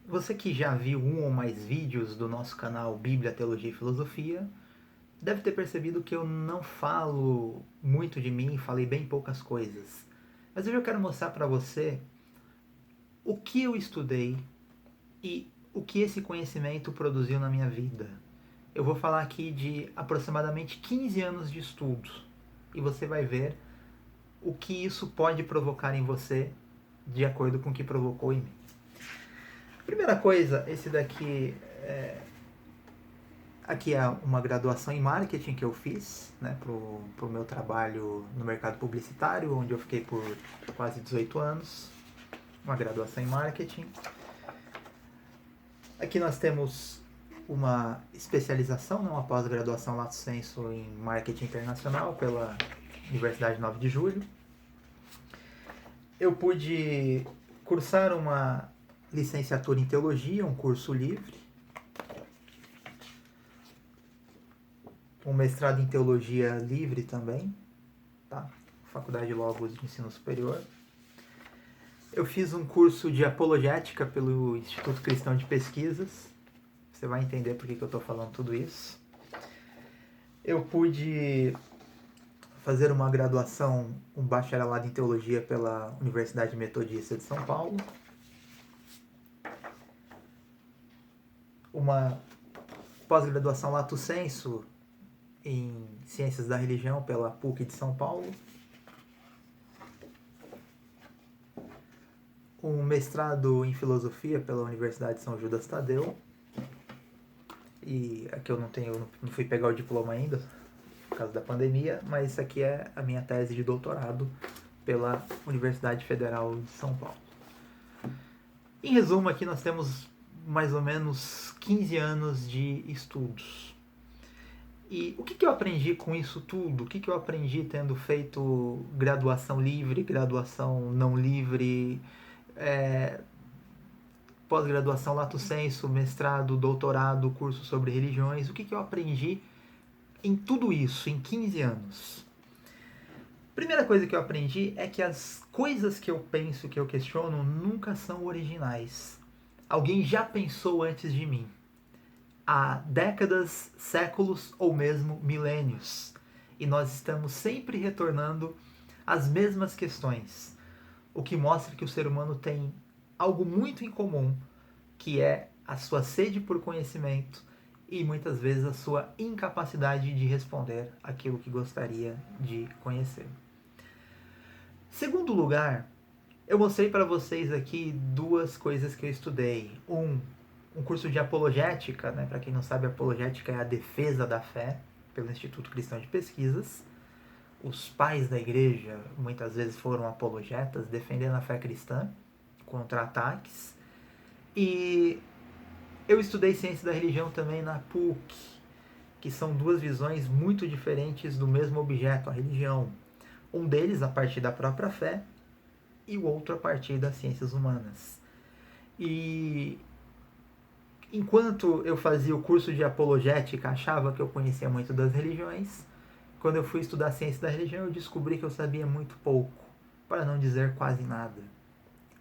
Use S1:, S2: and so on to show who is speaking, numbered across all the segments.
S1: Você que já viu um ou mais vídeos do nosso canal Bíblia, Teologia e Filosofia, deve ter percebido que eu não falo muito de mim, falei bem poucas coisas. Mas hoje eu quero mostrar para você o que eu estudei e o que esse conhecimento produziu na minha vida. Eu vou falar aqui de aproximadamente 15 anos de estudo e você vai ver o que isso pode provocar em você de acordo com o que provocou em mim. Primeira coisa, esse daqui aqui é uma graduação em marketing que eu fiz, né, pro meu trabalho no mercado publicitário, onde eu fiquei por quase 18 anos. Uma graduação em marketing. Aqui nós temos uma especialização, uma pós-graduação lato sensu em marketing internacional pela Universidade 9 de Julho. Eu pude cursar uma licenciatura em teologia, um curso livre, um mestrado em teologia livre também, tá? Faculdade Logos de Ensino Superior. Eu fiz um curso de apologética pelo Instituto Cristão de Pesquisas. Você vai entender por que eu estou falando tudo isso. Eu pude fazer uma graduação, um bacharelado em teologia pela Universidade Metodista de São Paulo. Uma pós-graduação lato sensu em Ciências da Religião pela PUC de São Paulo. Um mestrado em Filosofia pela Universidade de São Judas Tadeu. E aqui eu não fui pegar o diploma ainda, por causa da pandemia, mas isso aqui é a minha tese de doutorado pela Universidade Federal de São Paulo. Em resumo, aqui nós temos mais ou menos 15 anos de estudos. E o que eu aprendi com isso tudo? O que eu aprendi tendo feito graduação livre, graduação não livre, pós-graduação lato sensu, mestrado, doutorado, curso sobre religiões? O que eu aprendi em tudo isso, em 15 anos? Primeira coisa que eu aprendi é que as coisas que eu penso, que eu questiono, nunca são originais. Alguém já pensou antes de mim. Há décadas, séculos ou mesmo milênios. E nós estamos sempre retornando às mesmas questões. O que mostra que o ser humano tem algo muito em comum, que é a sua sede por conhecimento e muitas vezes a sua incapacidade de responder aquilo que gostaria de conhecer. Segundo lugar, eu mostrei para vocês aqui duas coisas que eu estudei. Um curso de apologética, né? Para quem não sabe, apologética é a defesa da fé, pelo Instituto Cristão de Pesquisas. Os pais da igreja muitas vezes foram apologetas, defendendo a fé cristã contra ataques. E eu estudei ciência da religião também na PUC, que são duas visões muito diferentes do mesmo objeto, a religião. Um deles a partir da própria fé e o outro a partir das ciências humanas. E enquanto eu fazia o curso de apologética, achava que eu conhecia muito das religiões. Quando eu fui estudar ciência da religião, eu descobri que eu sabia muito pouco, para não dizer quase nada.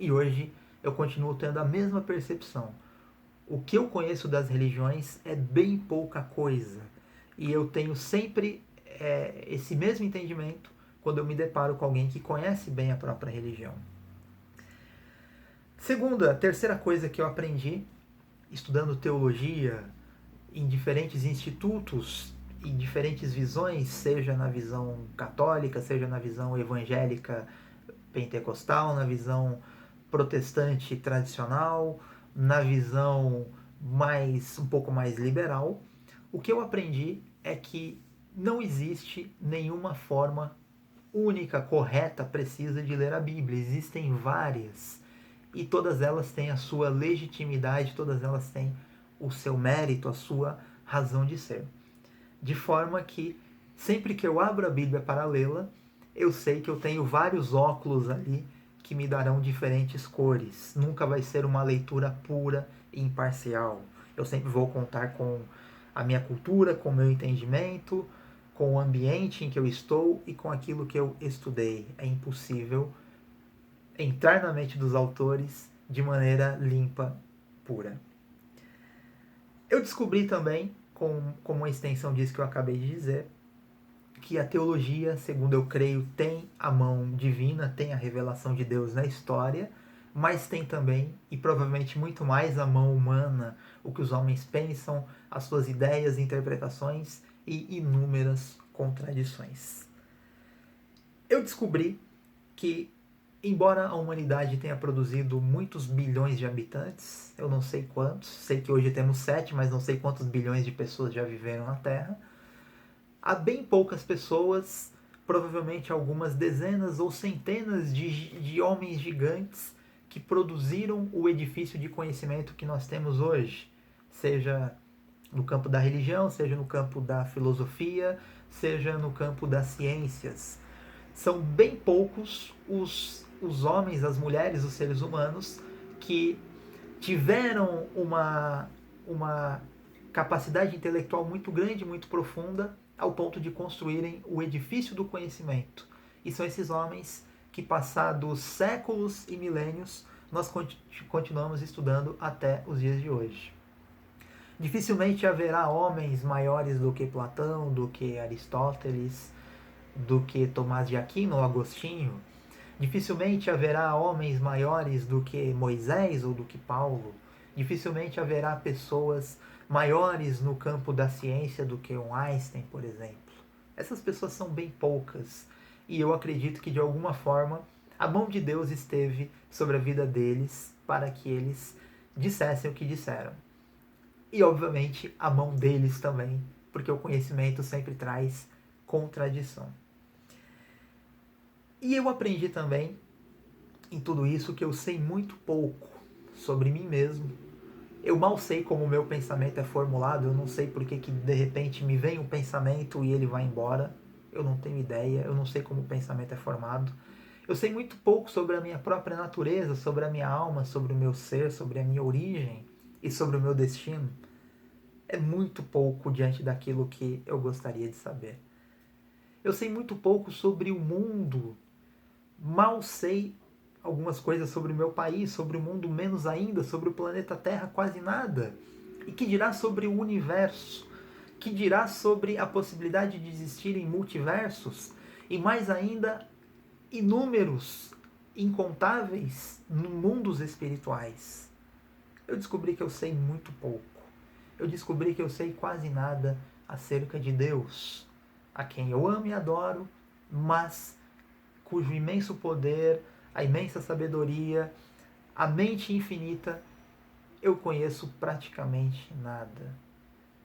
S1: E hoje eu continuo tendo a mesma percepção. O que eu conheço das religiões é bem pouca coisa. E eu tenho sempre esse mesmo entendimento quando eu me deparo com alguém que conhece bem a própria religião. Terceira coisa que eu aprendi, estudando teologia em diferentes institutos, em diferentes visões, seja na visão católica, seja na visão evangélica pentecostal, na visão protestante tradicional, na visão um pouco mais liberal, o que eu aprendi é que não existe nenhuma forma única, correta, precisa de ler a Bíblia. Existem várias e todas elas têm a sua legitimidade, todas elas têm o seu mérito, a sua razão de ser. De forma que sempre que eu abro a Bíblia para lê-la, eu sei que eu tenho vários óculos ali que me darão diferentes cores. Nunca vai ser uma leitura pura e imparcial. Eu sempre vou contar com a minha cultura, com o meu entendimento, com o ambiente em que eu estou e com aquilo que eu estudei. É impossível entrar na mente dos autores de maneira limpa pura. Eu descobri também, como uma extensão disso que eu acabei de dizer, que a teologia, segundo eu creio, tem a mão divina, tem a revelação de Deus na história, mas tem também, e provavelmente muito mais, a mão humana, o que os homens pensam, as suas ideias, interpretações e inúmeras contradições. Eu descobri que, embora a humanidade tenha produzido muitos bilhões de habitantes, eu não sei quantos, sei que hoje temos 7, mas não sei quantos bilhões de pessoas já viveram na Terra, há bem poucas pessoas, provavelmente algumas dezenas ou centenas de homens gigantes que produziram o edifício de conhecimento que nós temos hoje, seja no campo da religião, seja no campo da filosofia, seja no campo das ciências. São bem poucos os homens, as mulheres, os seres humanos que tiveram uma capacidade intelectual muito grande, muito profunda, ao ponto de construírem o edifício do conhecimento. E são esses homens que, passados séculos e milênios, nós continuamos estudando até os dias de hoje. Dificilmente haverá homens maiores do que Platão, do que Aristóteles, do que Tomás de Aquino ou Agostinho. Dificilmente haverá homens maiores do que Moisés ou do que Paulo. Dificilmente haverá pessoas maiores no campo da ciência do que um Einstein, por exemplo. Essas pessoas são bem poucas. E eu acredito que, de alguma forma, a mão de Deus esteve sobre a vida deles para que eles dissessem o que disseram. E, obviamente, a mão deles também, porque o conhecimento sempre traz contradição. E eu aprendi também, em tudo isso, que eu sei muito pouco sobre mim mesmo. Eu mal sei como o meu pensamento é formulado, eu não sei porque que de repente me vem um pensamento e ele vai embora. Eu não tenho ideia, eu não sei como o pensamento é formado. Eu sei muito pouco sobre a minha própria natureza, sobre a minha alma, sobre o meu ser, sobre a minha origem e sobre o meu destino. É muito pouco diante daquilo que eu gostaria de saber. Eu sei muito pouco sobre o mundo. Mal sei algumas coisas sobre o meu país, sobre o mundo menos ainda, sobre o planeta Terra quase nada. E que dirá sobre o universo? Que dirá sobre a possibilidade de existirem multiversos? E mais ainda, inúmeros, incontáveis mundos espirituais. Eu descobri que eu sei muito pouco. Eu descobri que eu sei quase nada acerca de Deus, a quem eu amo e adoro, mas cujo imenso poder, a imensa sabedoria, a mente infinita, eu conheço praticamente nada.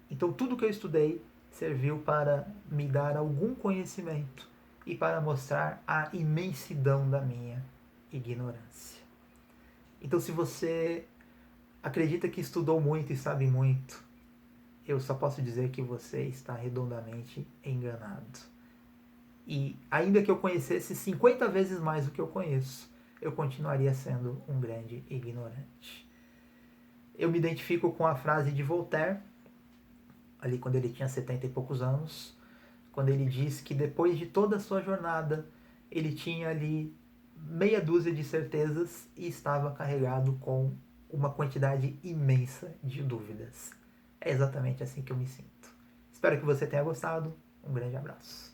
S1: Então tudo que eu estudei serviu para me dar algum conhecimento e para mostrar a imensidão da minha ignorância. Então, se você acredita que estudou muito e sabe muito, eu só posso dizer que você está redondamente enganado. E ainda que eu conhecesse 50 vezes mais do que eu conheço, eu continuaria sendo um grande ignorante. Eu me identifico com a frase de Voltaire, ali quando ele tinha 70 e poucos anos, quando ele diz que depois de toda a sua jornada, ele tinha ali meia dúzia de certezas e estava carregado com uma quantidade imensa de dúvidas. É exatamente assim que eu me sinto. Espero que você tenha gostado. Um grande abraço.